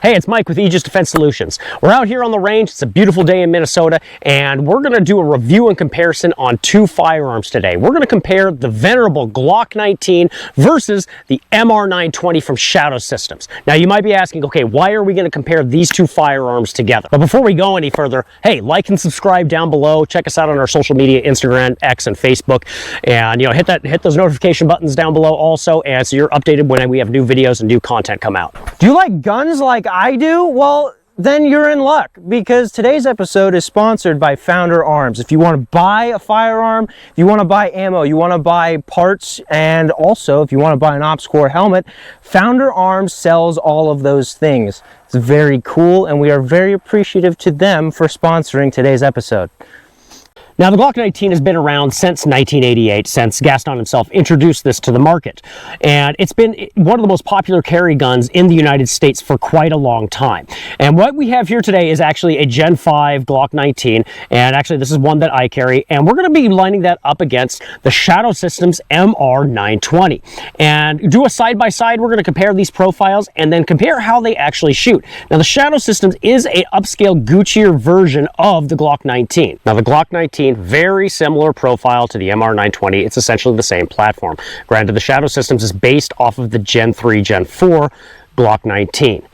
Hey, it's Mike with Aegis Defense Solutions. We're out here on the range. It's a beautiful day in Minnesota, and we're going to do a review and comparison on two firearms today. We're going to compare the venerable Glock 19 versus the MR920 from Shadow Systems. Now, you might be asking, okay, why are we going to compare these two firearms together? But before we go any further, hey, like and subscribe down below. Check us out on our social media, Instagram, X, and Facebook. And, you know, hit those notification buttons down below also, and so you're updated when we have new videos and new content come out. Do you like guns like I do? Well, then you're in luck, because today's episode is sponsored by Founder Arms. If you want to buy a firearm, if you want to buy ammo, you want to buy parts, and also if you want to buy an OpsCore helmet, Founder Arms sells all of those things. It's very cool, and we are very appreciative to them for sponsoring today's episode. Now, the Glock 19 has been around since 1988, since Gaston himself introduced this to the market. And it's been one of the most popular carry guns in the United States for quite a long time. And what we have here today is actually a Gen 5 Glock 19. And actually, this is one that I carry. And we're going to be lining that up against the Shadow Systems MR920. And do a side-by-side. We're going to compare these profiles and then compare how they actually shoot. Now, the Shadow Systems is a upscale, Guccier version of the Glock 19. Now, the Glock 19, very similar profile to the MR920. It's essentially the same platform. Granted, the Shadow Systems is based off of the Gen 3, Gen 4 Glock 19.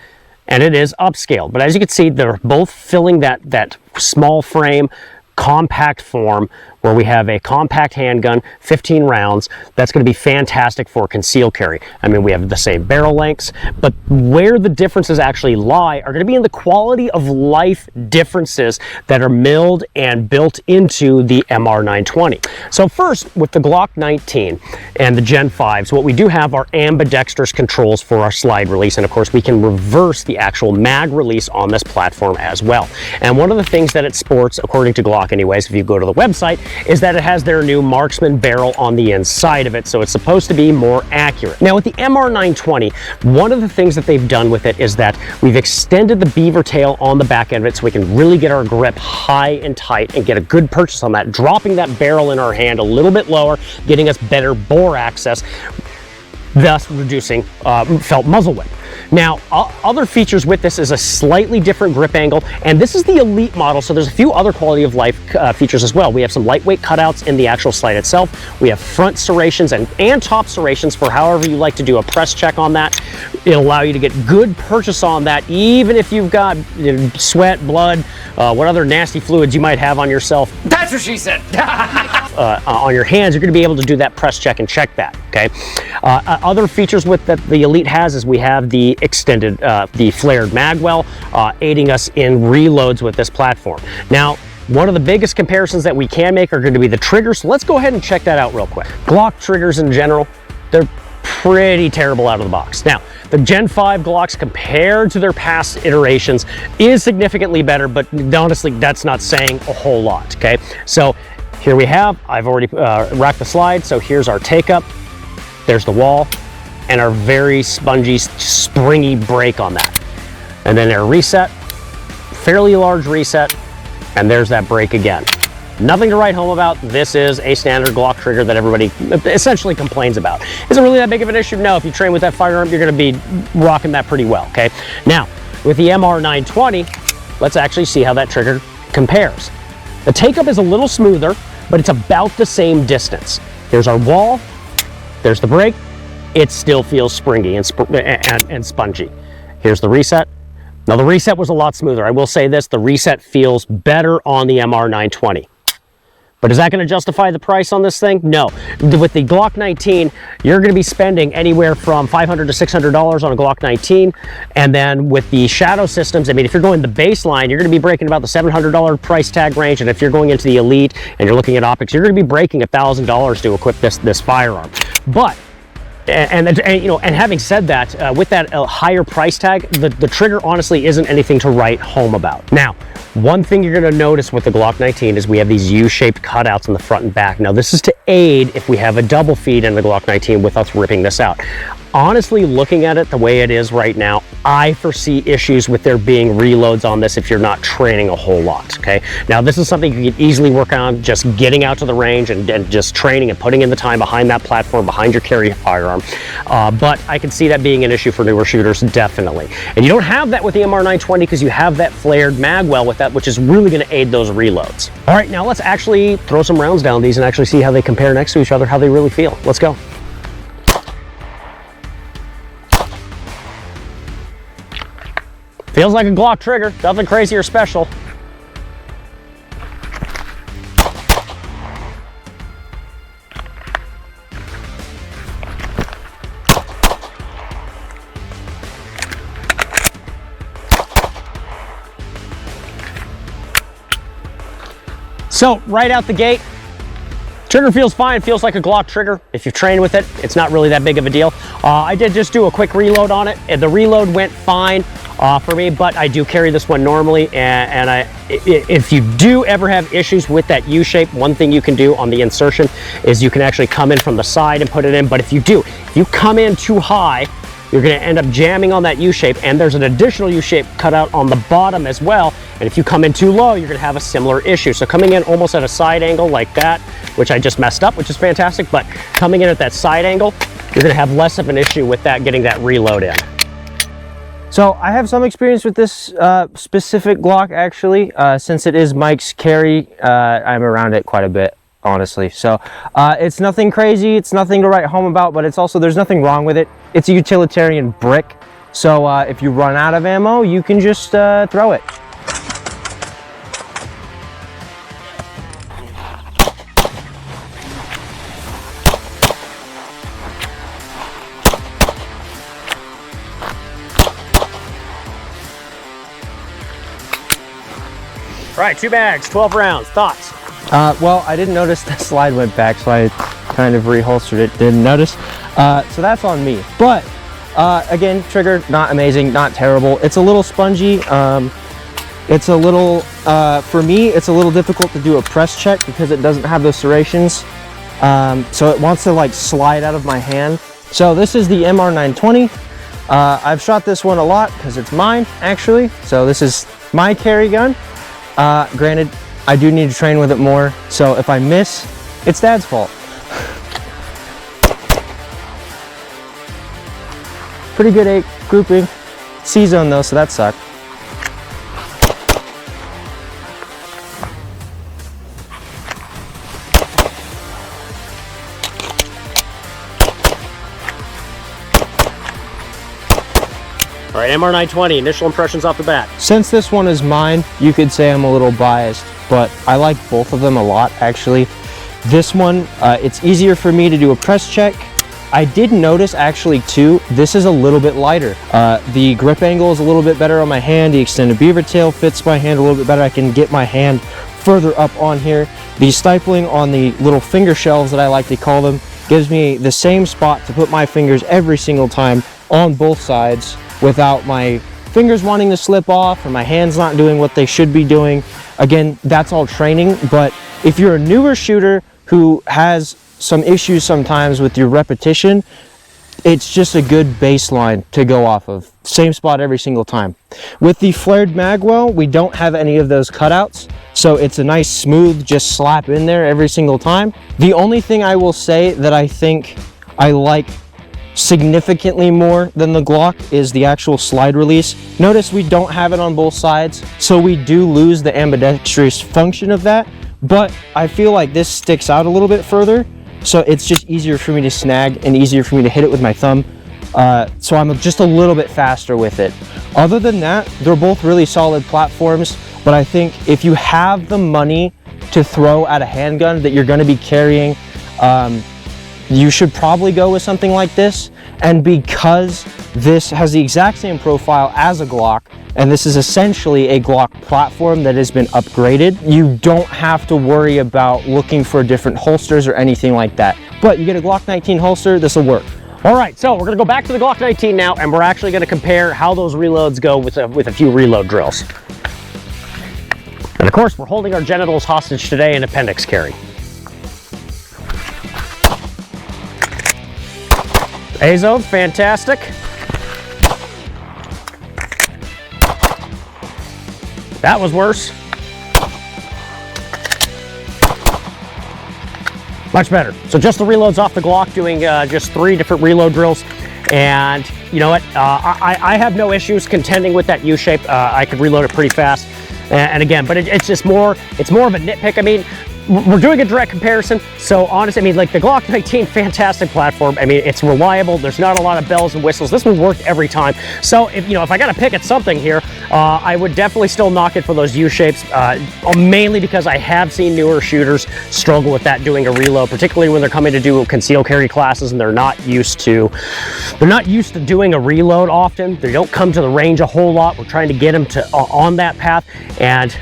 And it is upscaled. But as you can see, they're both filling that small frame, compact form, where we have a compact handgun, 15 rounds. That's going to be fantastic for concealed carry. I mean, we have the same barrel lengths, but where the differences actually lie are going to be in the quality of life differences that are milled and built into the MR920. So first, with the Glock 19 and the Gen 5s, what we do have are ambidextrous controls for our slide release, and of course we can reverse the actual mag release on this platform as well. And one of the things that it sports, according to Glock anyways, if you go to the website, is that it has their new marksman barrel on the inside of it, so it's supposed to be more accurate. Now, with the MR920, one of the things that they've done with it is that we've extended the beaver tail on the back end of it so we can really get our grip high and tight and get a good purchase on that, dropping that barrel in our hand a little bit lower, getting us better bore access, thus reducing felt muzzle width. Now, other features with this is a slightly different grip angle, and this is the Elite model, so there's a few other quality of life features as well. We have some lightweight cutouts in the actual slide itself. We have front serrations and top serrations for however you like to do a press check on that. It'll allow you to get good purchase on that, even if you've got sweat, blood, what other nasty fluids you might have on yourself. That's what she said! On your hands, you're going to be able to do that press check and check that, okay? Other features with that the Elite has is we have the extended, the flared magwell, aiding us in reloads with this platform. Now, one of the biggest comparisons that we can make are going to be the triggers, so let's go ahead and check that out real quick. Glock triggers in general, they're pretty terrible out of the box. Now, the Gen 5 Glocks compared to their past iterations is significantly better, but honestly, that's not saying a whole lot, okay? So here we have, I've already racked the slide, so here's our take up, there's the wall, and our very spongy, springy break on that. And then our reset, fairly large reset, and there's that break again. Nothing to write home about. This is a standard Glock trigger that everybody essentially complains about. Is it really that big of an issue? No, if you train with that firearm, you're gonna be rocking that pretty well, okay? Now, with the MR920, let's actually see how that trigger compares. The take-up is a little smoother, but it's about the same distance. There's our wall, there's the break, it still feels springy and spongy. Here's the reset. Now, the reset was a lot smoother. I will say this, the reset feels better on the MR920. But is that going to justify the price on this thing? No. With the Glock 19, you're going to be spending anywhere from $500 to $600 on a Glock 19. And then with the Shadow Systems, I mean, if you're going the baseline, you're going to be breaking about the $700 price tag range. And if you're going into the Elite and you're looking at optics, you're going to be breaking $1,000 to equip this firearm. But and you know, and having said that, with that higher price tag, the trigger honestly isn't anything to write home about. Now, one thing you're going to notice with the Glock 19 is we have these U-shaped cutouts in the front and back. Now, this is to aid if we have a double feed in the Glock 19 with us ripping this out. honestly, looking at it the way it is right now, I foresee issues with there being reloads on this if you're not training a whole lot, okay? Now, this is something you can easily work on, just getting out to the range and just training and putting in the time behind that platform, behind your carry firearm. But I can see that being an issue for newer shooters, definitely. And you don't have that with the MR920 because you have that flared mag well with that, which is really gonna aid those reloads. All right, now let's actually throw some rounds down these and actually see how they compare next to each other, how they really feel. Let's go. Feels like a Glock trigger, nothing crazy or special. So, right out the gate, trigger feels fine, feels like a Glock trigger. If you've trained with it, it's not really that big of a deal. I did just do a quick reload on it, and the reload went fine for me, but I do carry this one normally, and if you do ever have issues with that U-shape, one thing you can do on the insertion is you can actually come in from the side and put it in, but if you come in too high, you're gonna end up jamming on that U-shape, and there's an additional U-shape cut out on the bottom as well, and if you come in too low, you're gonna have a similar issue. So coming in almost at a side angle like that, which I just messed up, which is fantastic, but coming in at that side angle, you're gonna have less of an issue with that, getting that reload in. So I have some experience with this specific Glock, actually. Since it is Mike's carry, I'm around it quite a bit, honestly. So it's nothing crazy, it's nothing to write home about, but it's also, there's nothing wrong with it. It's a utilitarian brick. So if you run out of ammo, you can just throw it. All right, 2 bags, 12 rounds, thoughts? Well, I didn't notice the slide went back, so I kind of reholstered it, didn't notice. So that's on me. But again, trigger, not amazing, not terrible. It's a little spongy. It's a little, for me, it's a little difficult to do a press check because it doesn't have those serrations. So it wants to like slide out of my hand. So this is the MR920. I've shot this one a lot because it's mine, actually. So this is my carry gun. Granted, I do need to train with it more, so if I miss, it's Dad's fault. Pretty good 8 grouping. C-zone though, so that sucked. All right, MR920, initial impressions off the bat. Since this one is mine, you could say I'm a little biased, but I like both of them a lot, actually. This one, it's easier for me to do a press check. I did notice, actually, too, this is a little bit lighter. The grip angle is a little bit better on my hand. The extended beaver tail fits my hand a little bit better. I can get my hand further up on here. The stippling on the little finger shelves that I like to call them gives me the same spot to put my fingers every single time on both sides, without my fingers wanting to slip off or my hands not doing what they should be doing. Again, that's all training, but if you're a newer shooter who has some issues sometimes with your repetition, it's just a good baseline to go off of. Same spot every single time. With the flared magwell, we don't have any of those cutouts, so it's a nice smooth, just slap in there every single time. The only thing I will say that I think I like significantly more than the Glock is the actual slide release. Notice we don't have it on both sides, so we do lose the ambidextrous function of that, but I feel like this sticks out a little bit further, so it's just easier for me to snag and easier for me to hit it with my thumb, so I'm just a little bit faster with it. Other than that, they're both really solid platforms, but I think if you have the money to throw at a handgun that you're going to be carrying, you should probably go with something like this. And because this has the exact same profile as a Glock, and this is essentially a Glock platform that has been upgraded, you don't have to worry about looking for different holsters or anything like that. But you get a Glock 19 holster, this will work. All right, so we're gonna go back to the Glock 19 now, and we're actually gonna compare how those reloads go with a few reload drills. And of course, we're holding our genitals hostage today in appendix carry. A-zone, fantastic. That was worse. Much better. So just the reloads off the Glock, doing just 3 different reload drills. And you know what? I have no issues contending with that U-shape. I could reload it pretty fast. And again, but it's just more, it's more of a nitpick. I mean, we're doing a direct comparison. So honestly, I mean, like the Glock 19, fantastic platform. I mean, it's reliable. There's not a lot of bells and whistles. This one worked every time. So if, you know, if I got to pick at something here, I would definitely still knock it for those U-shapes, mainly because I have seen newer shooters struggle with that, doing a reload, particularly when they're coming to do concealed carry classes and they're not used to doing a reload often. They don't come to the range a whole lot. We're trying to get them to on that path, and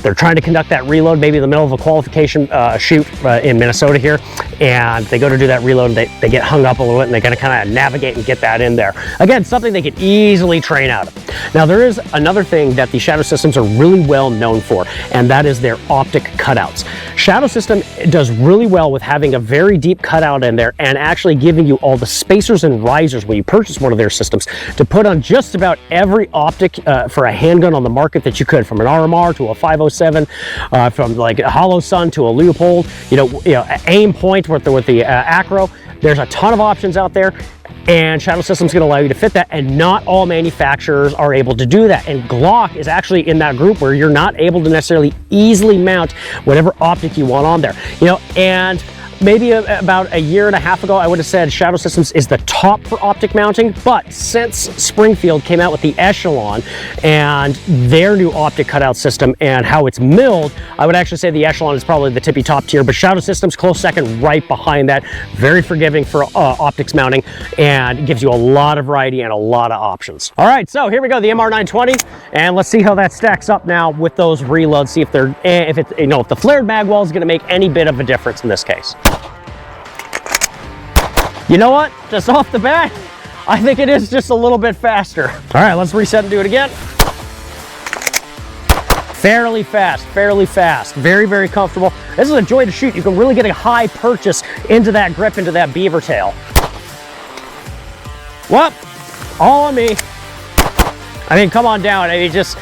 they're trying to conduct that reload maybe in the middle of a qualification shoot in Minnesota here, and they go to do that reload and they get hung up a little bit, and they gotta kind of navigate and get that in there. Again, something they could easily train out of. Now, there is another thing that the Shadow Systems are really well known for, and that is their optic cutouts. Shadow System does really well with having a very deep cutout in there and actually giving you all the spacers and risers when you purchase one of their systems to put on just about every optic for a handgun on the market that you could, from an RMR to a 507, from like a Hollow Sun to a Leupold, you know, aim point with the Acro. There's a ton of options out there, and Shadow Systems can allow you to fit that, and not all manufacturers are able to do that. And Glock is actually in that group where you're not able to necessarily easily mount whatever optic you want on there, you know. And maybe about a year and a half ago, I would have said Shadow Systems is the top for optic mounting, but since Springfield came out with the Echelon and their new optic cutout system and how it's milled, I would actually say the Echelon is probably the tippy top tier, but Shadow Systems close second right behind that. Very forgiving for optics mounting, and gives you a lot of variety and a lot of options. All right, so here we go, the MR920, and let's see how that stacks up now with those reloads, see if they're, if the flared mag wall is gonna make any bit of a difference in this case. You know what? Just off the bat, I think it is just a little bit faster. All right, let's reset and do it again. Fairly fast, very, very comfortable. This is a joy to shoot. You can really get a high purchase into that grip, into that beaver tail. Well, all on me. I mean, come on down. I mean, just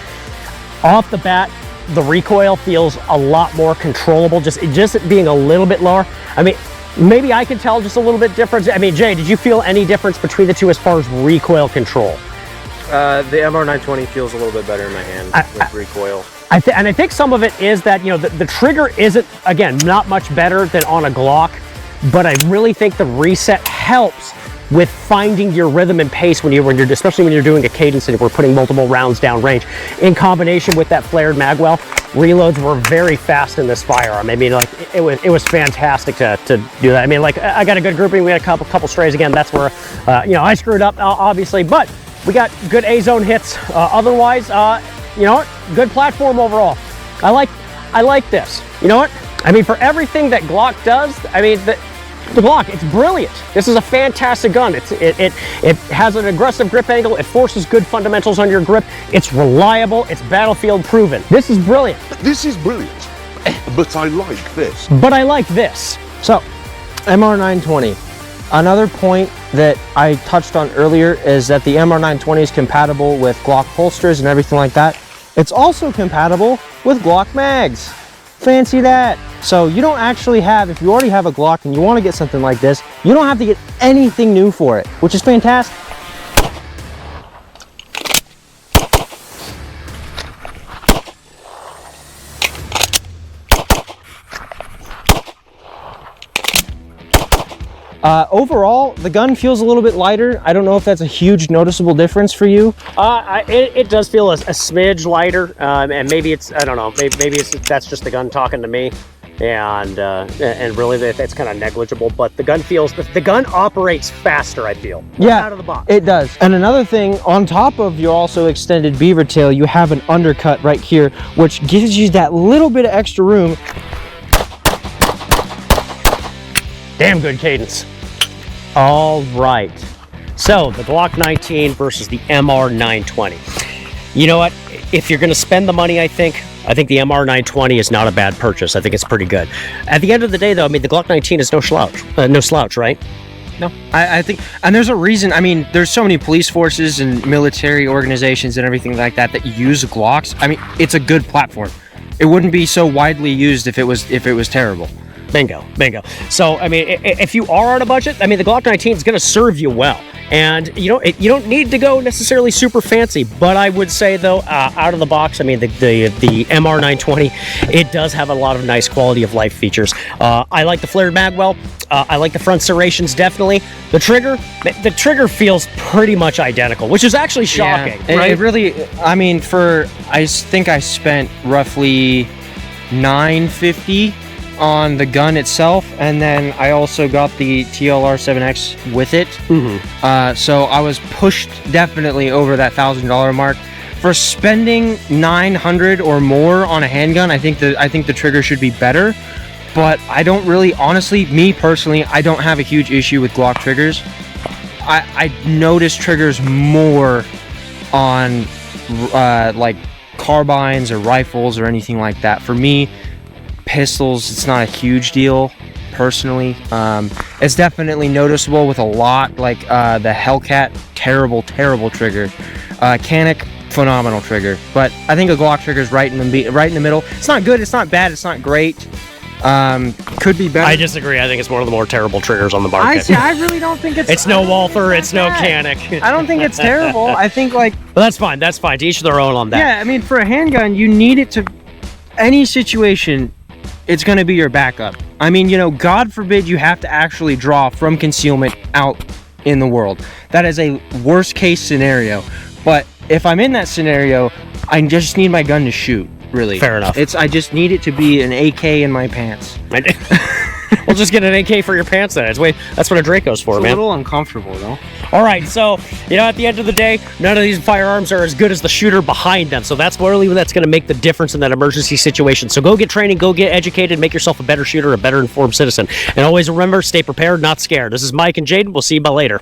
off the bat, the recoil feels a lot more controllable, just being a little bit lower. I mean, maybe I can tell just a little bit difference. I mean, Jay, did you feel any difference between the two as far as recoil control? The MR920 feels a little bit better in my hand with recoil. And I think some of it is that, you know, the trigger isn't, again, not much better than on a Glock, but I really think the reset helps with finding your rhythm and pace especially when you're doing a cadence and we're putting multiple rounds down range. In combination with that flared magwell, reloads were very fast in this firearm. I mean, like, it was fantastic to do that. I mean, like, I got a good grouping. We had a couple strays. Again, that's where, you know, I screwed up, obviously, but we got good A-zone hits. Otherwise, you know what? Good platform overall. I like this. You know what? I mean, for everything that Glock does, I mean, the Glock, it's brilliant. This is a fantastic gun. It has an aggressive grip angle. It forces good fundamentals on your grip. It's reliable. It's battlefield proven. This is brilliant. This is brilliant, but I like this. But I like this. So, MR920. Another point that I touched on earlier is that the MR920 is compatible with Glock holsters and everything like that. It's also compatible with Glock mags. Fancy that. So you don't actually have, if you already have a Glock and you want to get something like this, you don't have to get anything new for it, which is fantastic. Overall, the gun feels a little bit lighter. I don't know if that's a huge noticeable difference for you. It does feel a smidge lighter, and maybe it's, I don't know, maybe that's just the gun talking to me, and really it's kind of negligible, but the gun operates faster, I feel. Yeah, out of the box. It does. And another thing, on top of your also extended beaver tail, you have an undercut right here, which gives you that little bit of extra room. Damn good cadence. All right, so the Glock 19 versus the MR920. You know what? If you're going to spend the money, I think the MR920 is not a bad purchase. I think it's pretty good. At the end of the day, though, I mean, the Glock 19 is no slouch, right? I think, and there's a reason. I mean, there's so many police forces and military organizations and everything like that that use Glocks. I mean, it's a good platform. It wouldn't be so widely used if it was terrible. Bingo. So, I mean, if you are on a budget, I mean, the Glock 19 is going to serve you well. And, you don't need to go necessarily super fancy, but I would say, though, out of the box, I mean, the MR920, it does have a lot of nice quality of life features. I like the flared mag well. I like the front serrations, definitely. The trigger feels pretty much identical, which is actually shocking, right? It really, I mean, I think I spent roughly $950 on the gun itself, and then I also got the TLR 7X with it. So I was pushed definitely over that $1,000 mark. For spending $900 or more on a handgun, I think the trigger should be better. But I don't really, honestly, me personally, I don't have a huge issue with Glock triggers. I notice triggers more on like carbines or rifles or anything like that. For me, pistols, it's not a huge deal personally. It's definitely noticeable with a lot, like the Hellcat, terrible trigger. Canic, phenomenal trigger. But I think a Glock trigger is right in the middle. It's not good, it's not bad, it's not great. Could be better. I disagree. I think it's one of the more terrible triggers on the market. I really don't think it's... It's no Walther, it's no Canic. I don't think it's terrible. I think, like... But that's fine. To each their own on that. Yeah, I mean, for a handgun, you need it to... Any situation, it's going to be your backup. I mean, God forbid you have to actually draw from concealment out in the world. That is a worst case scenario. But if I'm in that scenario, I just need my gun to shoot, really. Fair enough. I just need it to be an AK in my pants. We'll just get an AK for your pants then. That's what a Draco's for, man. It's a little uncomfortable, though. All right, so, at the end of the day, none of these firearms are as good as the shooter behind them. So that's really that's going to make the difference in that emergency situation. So go get training, go get educated, make yourself a better shooter, a better informed citizen. And always remember, stay prepared, not scared. This is Mike and Jaden. We'll see you later.